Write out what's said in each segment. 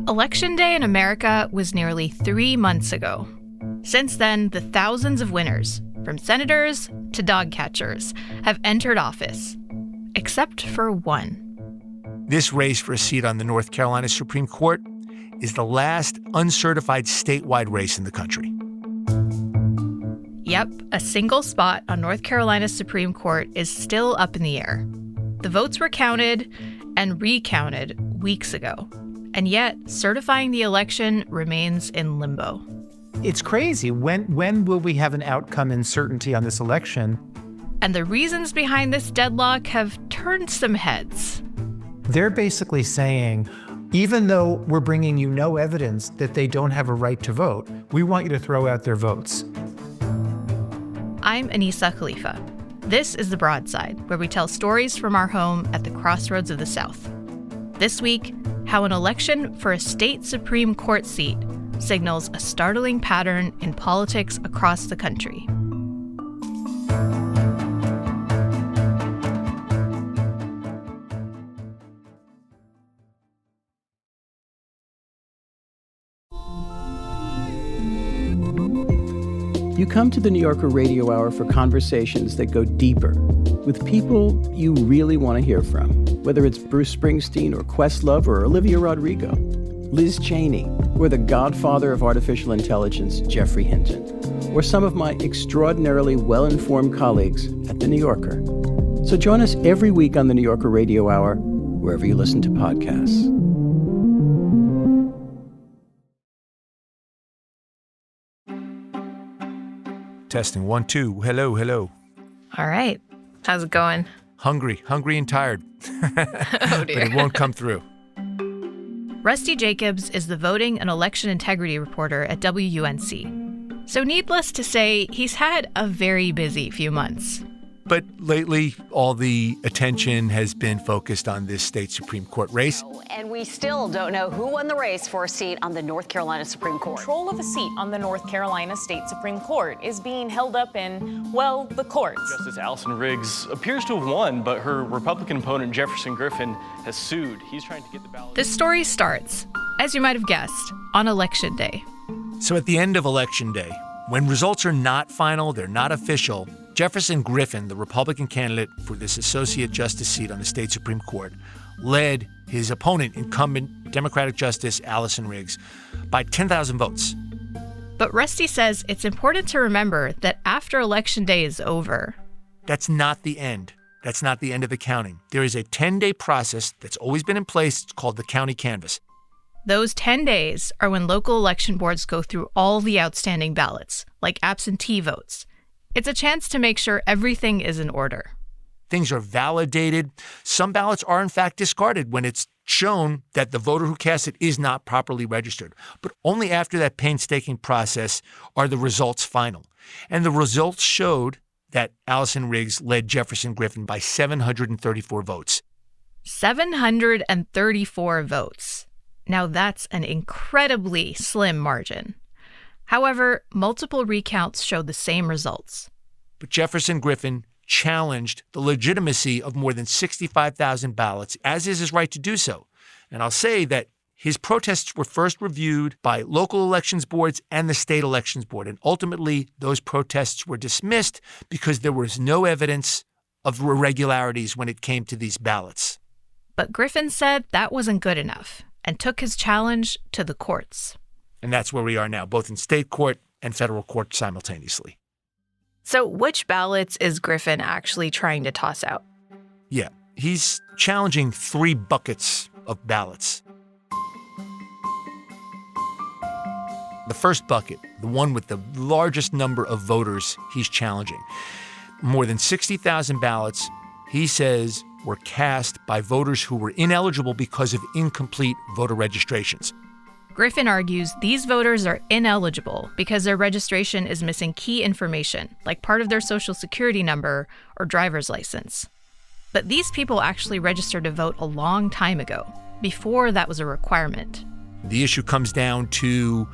Election Day in America was nearly 3 months ago. Since then, the thousands of winners, from senators to dog catchers, have entered office, except for one. This race for a seat on the North Carolina Supreme Court is the last uncertified statewide race in the country. Yep, a single spot on North Carolina's Supreme Court is still up in the air. The votes were counted and recounted weeks ago. And yet, certifying the election remains in limbo. It's crazy. When will we have an outcome and certainty on this election? And the reasons behind this deadlock have turned some heads. They're basically saying, even though we're bringing you no evidence that they don't have a right to vote, we want you to throw out their votes. I'm Anissa Khalifa. This is The Broadside, where we tell stories from our home at the crossroads of the South. This week, how an election for a state Supreme Court seat signals a startling pattern in politics across the country. You come to the New Yorker Radio Hour for conversations that go deeper with people you really want to hear from, whether it's Bruce Springsteen or Questlove or Olivia Rodrigo, Liz Cheney, or the godfather of artificial intelligence, Geoffrey Hinton, or some of my extraordinarily well-informed colleagues at The New Yorker. So join us every week on the New Yorker Radio Hour, wherever you listen to podcasts. Testing 1, 2. Hello, hello. All right. How's it going? Hungry and tired. Oh, dear. But it won't come through. Rusty Jacobs is the voting and election integrity reporter at WUNC. So needless to say, he's had a very busy few months. But lately, all the attention has been focused on this state Supreme Court race. And we still don't know who won the race for a seat on the North Carolina Supreme Court. Control of a seat on the North Carolina State Supreme Court is being held up in, well, the courts. Justice Allison Riggs appears to have won, but her Republican opponent, Jefferson Griffin, has sued. He's trying to get the ballot. This story starts, as you might have guessed, on Election Day. So at the end of Election Day, when results are not final, they're not official, Jefferson Griffin, the Republican candidate for this Associate Justice seat on the state Supreme Court, led his opponent, incumbent Democratic Justice Allison Riggs, by 10,000 votes. But Rusty says it's important to remember that after Election Day is over, that's not the end. That's not the end of the counting. There is a 10-day process that's always been in place. It's called the county canvass. Those 10 days are when local election boards go through all the outstanding ballots, like absentee votes. It's a chance to make sure everything is in order. Things are validated. Some ballots are, in fact, discarded when it's shown that the voter who cast it is not properly registered. But only after that painstaking process are the results final. And the results showed that Allison Riggs led Jefferson Griffin by 734 votes. 734 votes. Now that's an incredibly slim margin. However, multiple recounts showed the same results. But Jefferson Griffin challenged the legitimacy of more than 65,000 ballots, as is his right to do so. And I'll say that his protests were first reviewed by local elections boards and the state elections board. And ultimately, those protests were dismissed because there was no evidence of irregularities when it came to these ballots. But Griffin said that wasn't good enough and took his challenge to the courts. And that's where we are now, both in state court and federal court simultaneously. So which ballots is Griffin actually trying to toss out? Yeah, he's challenging 3 buckets of ballots. The first bucket, the one with the largest number of voters he's challenging. More than 60,000 ballots, he says, were cast by voters who were ineligible because of incomplete voter registrations. Griffin argues these voters are ineligible because their registration is missing key information, like part of their social security number or driver's license. But these people actually registered to vote a long time ago, before that was a requirement. The issue comes down to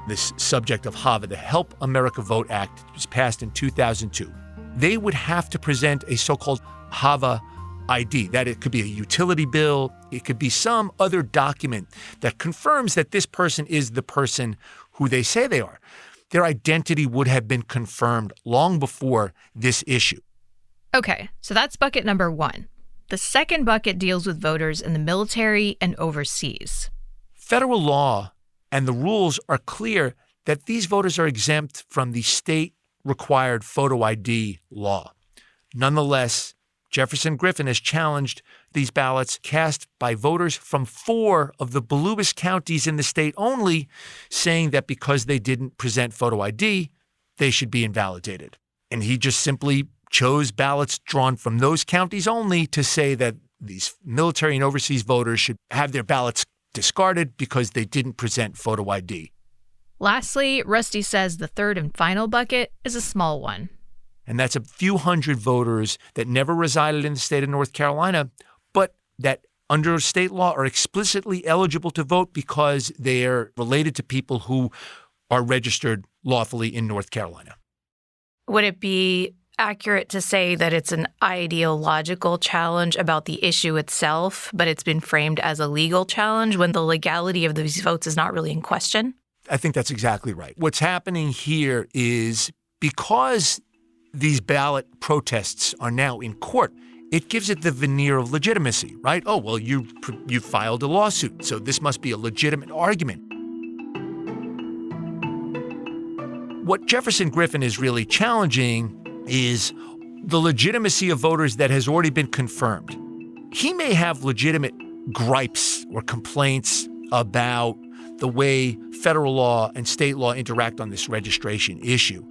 this subject of HAVA, the Help America Vote Act, was passed in 2002. They would have to present a so-called HAVA ID. That it could be a utility bill, it could be some other document that confirms that this person is the person who they say they are. Their identity would have been confirmed long before this issue. Okay, so that's bucket number 1. The second bucket deals with voters in the military and overseas. Federal law and the rules are clear that these voters are exempt from the state-required photo ID law. Nonetheless, Jefferson Griffin has challenged these ballots cast by voters from 4 of the bluest counties in the state only, saying that because they didn't present photo ID, they should be invalidated. And he just simply chose ballots drawn from those counties only to say that these military and overseas voters should have their ballots discarded because they didn't present photo ID. Lastly, Rusty says the third and final bucket is a small one. And that's a few hundred voters that never resided in the state of North Carolina, but that under state law are explicitly eligible to vote because they're related to people who are registered lawfully in North Carolina. Would it be accurate to say that it's an ideological challenge about the issue itself, but it's been framed as a legal challenge when the legality of these votes is not really in question? I think that's exactly right. What's happening here is because these ballot protests are now in court, it gives it the veneer of legitimacy, right? Oh, well, you filed a lawsuit, so this must be a legitimate argument. What Jefferson Griffin is really challenging is the legitimacy of voters that has already been confirmed. He may have legitimate gripes or complaints about the way federal law and state law interact on this registration issue.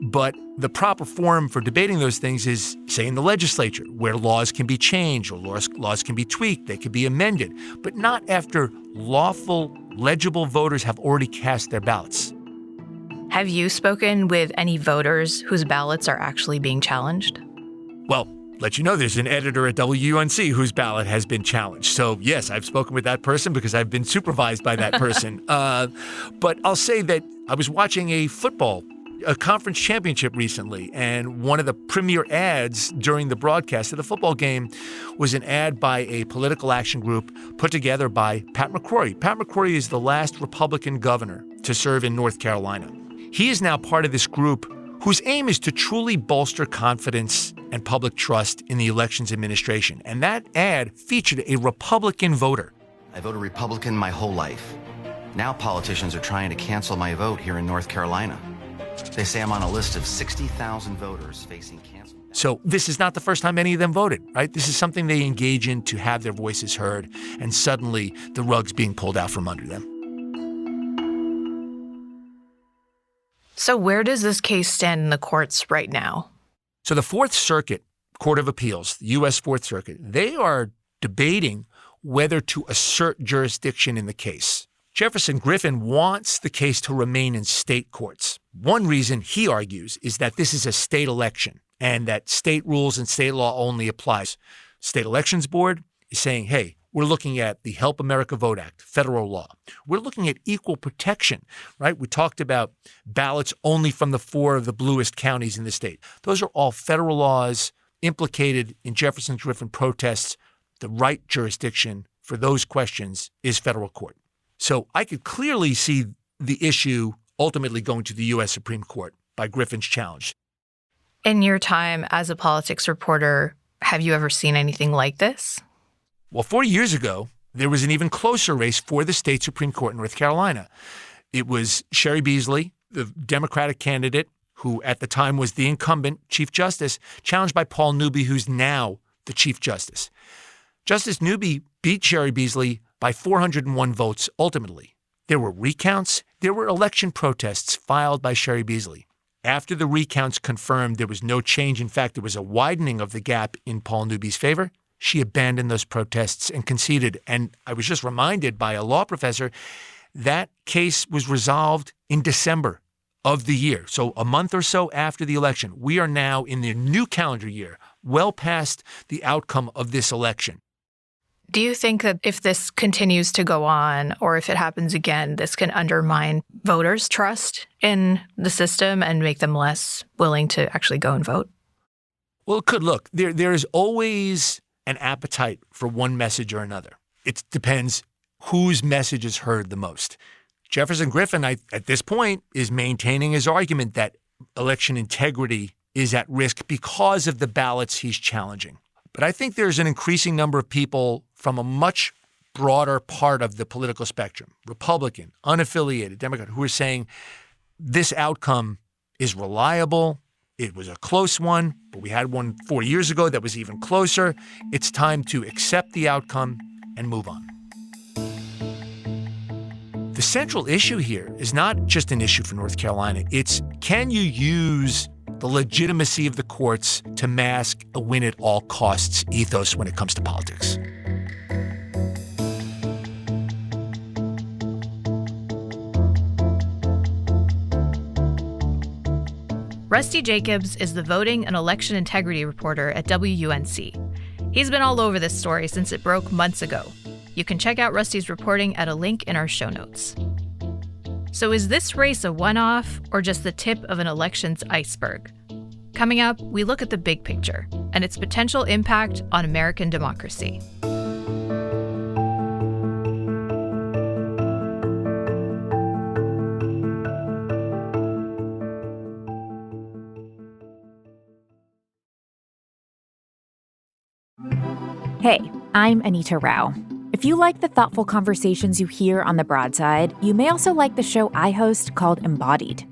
But the proper forum for debating those things is, say, in the legislature, where laws can be changed or laws can be tweaked, they can be amended, but not after lawful, legible voters have already cast their ballots. Have you spoken with any voters whose ballots are actually being challenged? Well, let you know there's an editor at WUNC whose ballot has been challenged. So yes, I've spoken with that person because I've been supervised by that person. But I'll say that I was watching a conference championship recently, and one of the premier ads during the broadcast of the football game was an ad by a political action group put together by Pat McCrory. Pat McCrory is the last Republican governor to serve in North Carolina. He is now part of this group whose aim is to truly bolster confidence and public trust in the elections administration. And that ad featured a Republican voter. I voted Republican my whole life. Now politicians are trying to cancel my vote here in North Carolina. They say I'm on a list of 60,000 voters facing cancel. So this is not the first time any of them voted, right? This is something they engage in to have their voices heard, and suddenly the rug's being pulled out from under them. So where does this case stand in the courts right now? So the Fourth Circuit Court of Appeals, the U.S. Fourth Circuit, they are debating whether to assert jurisdiction in the case. Jefferson Griffin wants the case to remain in state courts. One reason, he argues, is that this is a state election and that state rules and state law only applies. State Elections Board is saying, hey, we're looking at the Help America Vote Act, federal law. We're looking at equal protection, right? We talked about ballots only from the 4 of the bluest counties in the state. Those are all federal laws implicated in Jefferson Griffin protests. The right jurisdiction for those questions is federal court. So I could clearly see the issue ultimately going to the U.S. Supreme Court by Griffin's challenge. In your time as a politics reporter, have you ever seen anything like this? Well, 4 years ago, there was an even closer race for the state Supreme Court in North Carolina. It was Sherry Beasley, the Democratic candidate, who at the time was the incumbent Chief Justice, challenged by Paul Newby, who's now the Chief Justice. Justice Newby beat Sherry Beasley by 401 votes ultimately. There were recounts. There were election protests filed by Sherry Beasley. After the recounts confirmed there was no change, in fact, there was a widening of the gap in Paul Newby's favor, she abandoned those protests and conceded. And I was just reminded by a law professor that case was resolved in December of the year. So a month or so after the election. We are now in the new calendar year, well past the outcome of this election. Do you think that if this continues to go on, or if it happens again, this can undermine voters' trust in the system and make them less willing to actually go and vote? Well, it could. Look, there is always an appetite for one message or another. It depends whose message is heard the most. Jefferson Griffin, at this point, is maintaining his argument that election integrity is at risk because of the ballots he's challenging. But I think there's an increasing number of people from a much broader part of the political spectrum, Republican, unaffiliated, Democrat, who are saying this outcome is reliable. It was a close one, but we had one 4 years ago that was even closer. It's time to accept the outcome and move on. The central issue here is not just an issue for North Carolina. It's, can you use the legitimacy of the courts to mask a win at all costs ethos when it comes to politics? Rusty Jacobs is the voting and election integrity reporter at WUNC. He's been all over this story since it broke months ago. You can check out Rusty's reporting at a link in our show notes. So is this race a one-off or just the tip of an election's iceberg? Coming up, we look at the big picture and its potential impact on American democracy. Hey, I'm Anita Rao. If you like the thoughtful conversations you hear on The Broadside, you may also like the show I host called Embodied.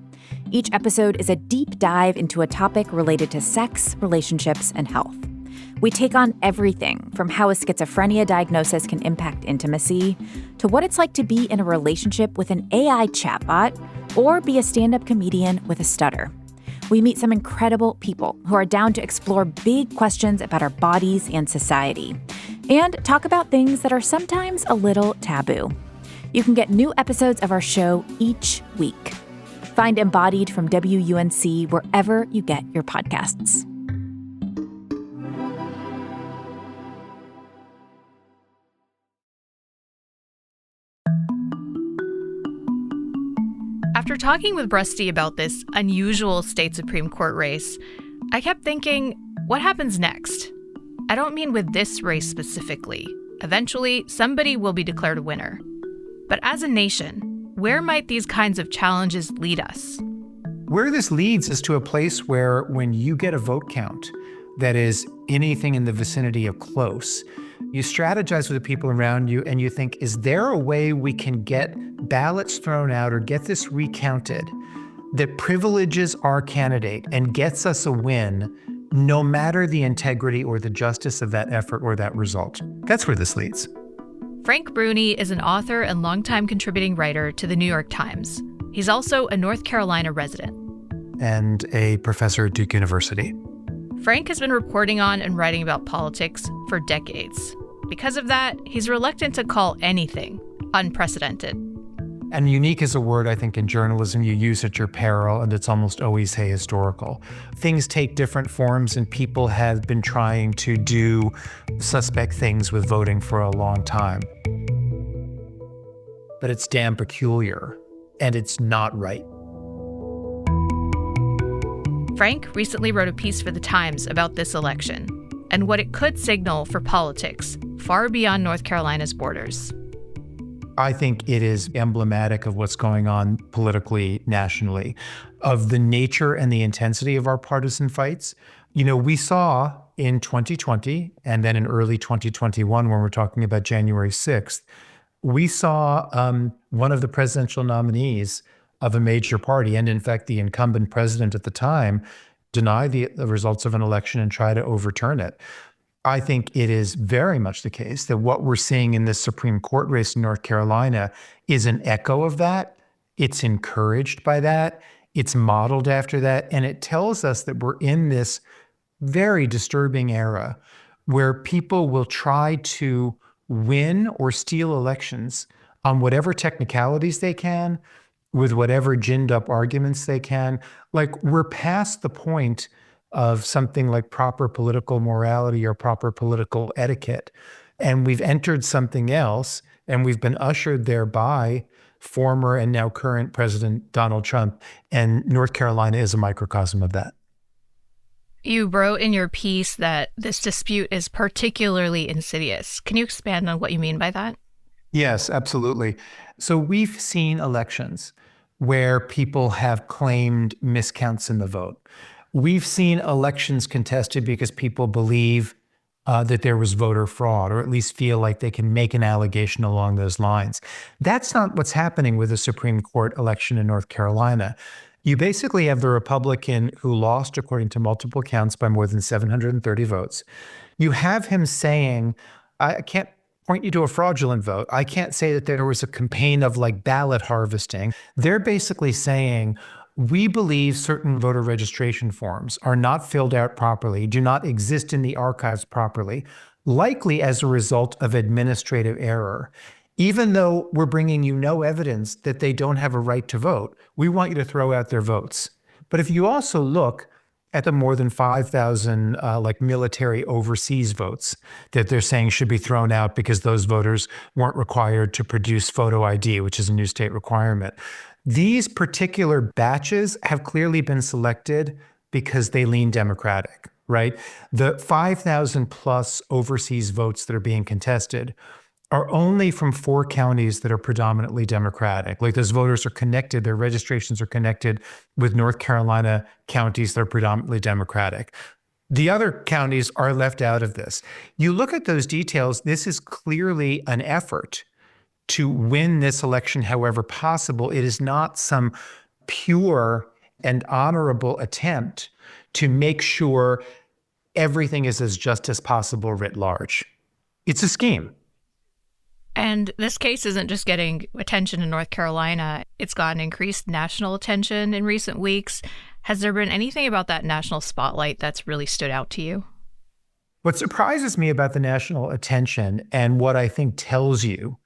Each episode is a deep dive into a topic related to sex, relationships, and health. We take on everything from how a schizophrenia diagnosis can impact intimacy, to what it's like to be in a relationship with an AI chatbot, or be a stand-up comedian with a stutter. We meet some incredible people who are down to explore big questions about our bodies and society, and talk about things that are sometimes a little taboo. You can get new episodes of our show each week. Find Embodied from WUNC wherever you get your podcasts. After talking with Rusty about this unusual state Supreme Court race, I kept thinking, what happens next? I don't mean with this race specifically. Eventually, somebody will be declared a winner. But as a nation, where might these kinds of challenges lead us? Where this leads is to a place where when you get a vote count that is anything in the vicinity of close, you strategize with the people around you and you think, is there a way we can get ballots thrown out or get this recounted that privileges our candidate and gets us a win, no matter the integrity or the justice of that effort or that result? That's where this leads. Frank Bruni is an author and longtime contributing writer to the New York Times. He's also a North Carolina resident. And a professor at Duke University. Frank has been reporting on and writing about politics for decades. Because of that, he's reluctant to call anything unprecedented. And unique is a word, I think, in journalism you use at your peril, and it's almost always ahistorical. Things take different forms, and people have been trying to do suspect things with voting for a long time. But it's damn peculiar, and it's not right. Frank recently wrote a piece for The Times about this election and what it could signal for politics far beyond North Carolina's borders. I think it is emblematic of what's going on politically, nationally, of the nature and the intensity of our partisan fights. You know, we saw in 2020 and then in early 2021, when we're talking about January 6th, we saw one of the presidential nominees of a major party, and in fact, the incumbent president at the time, deny the results of an election and try to overturn it. I think it is very much the case that what we're seeing in this Supreme Court race in North Carolina is an echo of that. It's encouraged by that. It's modeled after that. And it tells us that we're in this very disturbing era where people will try to win or steal elections on whatever technicalities they can, with whatever ginned up arguments they can. Like, we're past the point of something like proper political morality or proper political etiquette. And we've entered something else, and we've been ushered there by former and now current President Donald Trump. And North Carolina is a microcosm of that. You wrote in your piece that this dispute is particularly insidious. Can you expand on what you mean by that? Yes, absolutely. So we've seen elections where people have claimed miscounts in the vote. We've seen elections contested because people believe that there was voter fraud, or at least feel like they can make an allegation along those lines. That's not what's happening with the Supreme Court election in North Carolina. You basically have the Republican who lost, according to multiple counts, by more than 730 votes. You have him saying, I can't point you to a fraudulent vote. I can't say that there was a campaign of like ballot harvesting. They're basically saying, we believe certain voter registration forms are not filled out properly, do not exist in the archives properly, likely as a result of administrative error. Even though we're bringing you no evidence that they don't have a right to vote, we want you to throw out their votes. But if you also look at the more than 5,000 military overseas votes that they're saying should be thrown out because those voters weren't required to produce photo ID, which is a new state requirement. These particular batches have clearly been selected because they lean Democratic, right? The 5,000 plus overseas votes that are being contested are only from 4 counties that are predominantly Democratic. Like those voters are connected, their registrations are connected with North Carolina counties that are predominantly Democratic. The other counties are left out of this. You look at those details, this is clearly an effort to win this election however possible. It is not some pure and honorable attempt to make sure everything is as just as possible writ large. It's a scheme. And this case isn't just getting attention in North Carolina. It's gotten increased national attention in recent weeks. Has there been anything about that national spotlight that's really stood out to you? What surprises me about the national attention, and what I think tells you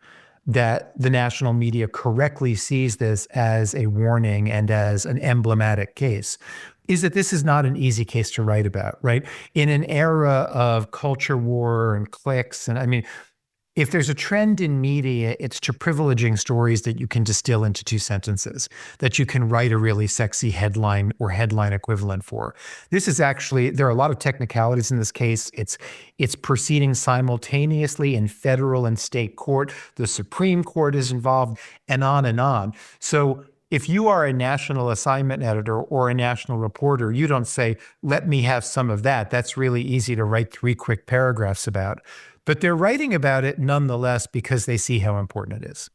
that the national media correctly sees this as a warning and as an emblematic case, is that this is not an easy case to write about, right? In an era of culture war and cliques, and I mean, if there's a trend in media, it's to privileging stories that you can distill into 2 sentences, that you can write a really sexy headline or headline equivalent for. This is actually, there are a lot of technicalities in this case. It's proceeding simultaneously in federal and state court. The Supreme Court is involved, and on and on. So if you are a national assignment editor or a national reporter, you don't say, let me have some of that. That's really easy to write 3 quick paragraphs about. But they're writing about it nonetheless because they see how important it is.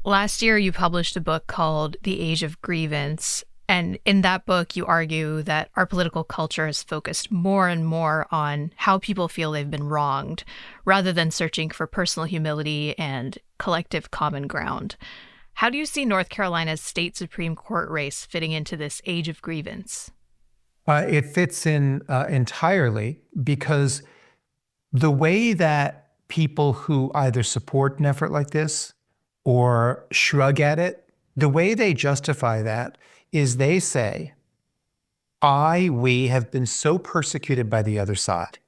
Last year, you published a book called The Age of Grievance. And in that book, you argue that our political culture has focused more and more on how people feel they've been wronged, rather than searching for personal humility and collective common ground. How do you see North Carolina's state Supreme Court race fitting into this age of grievance? It fits in entirely because the way that people who either support an effort like this or shrug at it, the way they justify that is they say, we have been so persecuted by the other side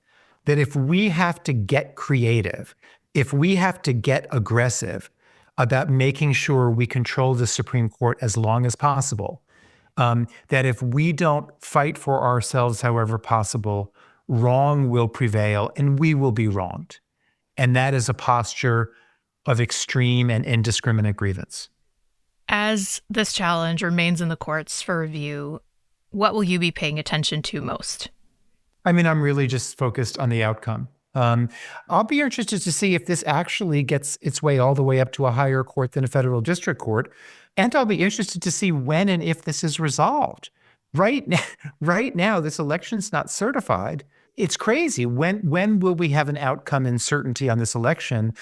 that if we have to get creative, if we have to get aggressive about making sure we control the Supreme Court as long as possible, that if we don't fight for ourselves however possible, wrong will prevail and we will be wronged. And that is a posture of extreme and indiscriminate grievance. As this challenge remains in the courts for review, what will you be paying attention to most? I mean, I'm really just focused on the outcome. I'll be interested to see if this actually gets its way all the way up to a higher court than a federal district court. And I'll be interested to see when and if this is resolved. Right now, this election's not certified. It's crazy. When will we have an outcome and certainty on this election?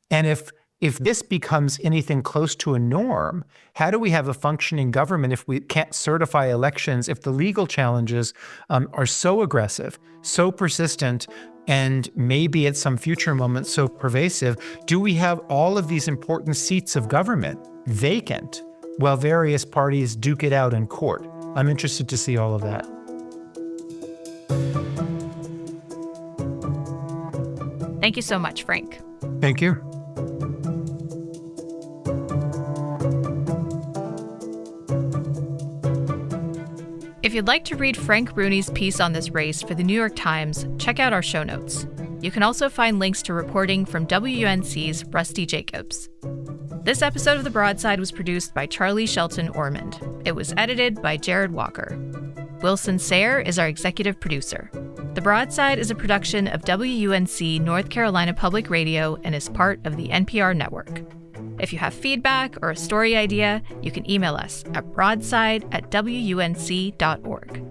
And if this becomes anything close to a norm, how do we have a functioning government if we can't certify elections, if the legal challenges are so aggressive, so persistent, and maybe at some future moment so pervasive? Do we have all of these important seats of government vacant while various parties duke it out in court? I'm interested to see all of that. Thank you so much, Frank. Thank you. If you'd like to read Frank Rooney's piece on this race for the New York Times, check out our show notes. You can also find links to reporting from WUNC's Rusty Jacobs. This episode of The Broadside was produced by Charlie Shelton Ormond. It was edited by Jared Walker. Wilson Sayre is our executive producer. The Broadside is a production of WUNC North Carolina Public Radio and is part of the NPR network. If you have feedback or a story idea, you can email us at broadside@wunc.org.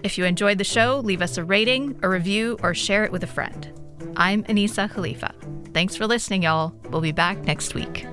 If you enjoyed the show, leave us a rating, a review, or share it with a friend. I'm Anissa Khalifa. Thanks for listening, y'all. We'll be back next week.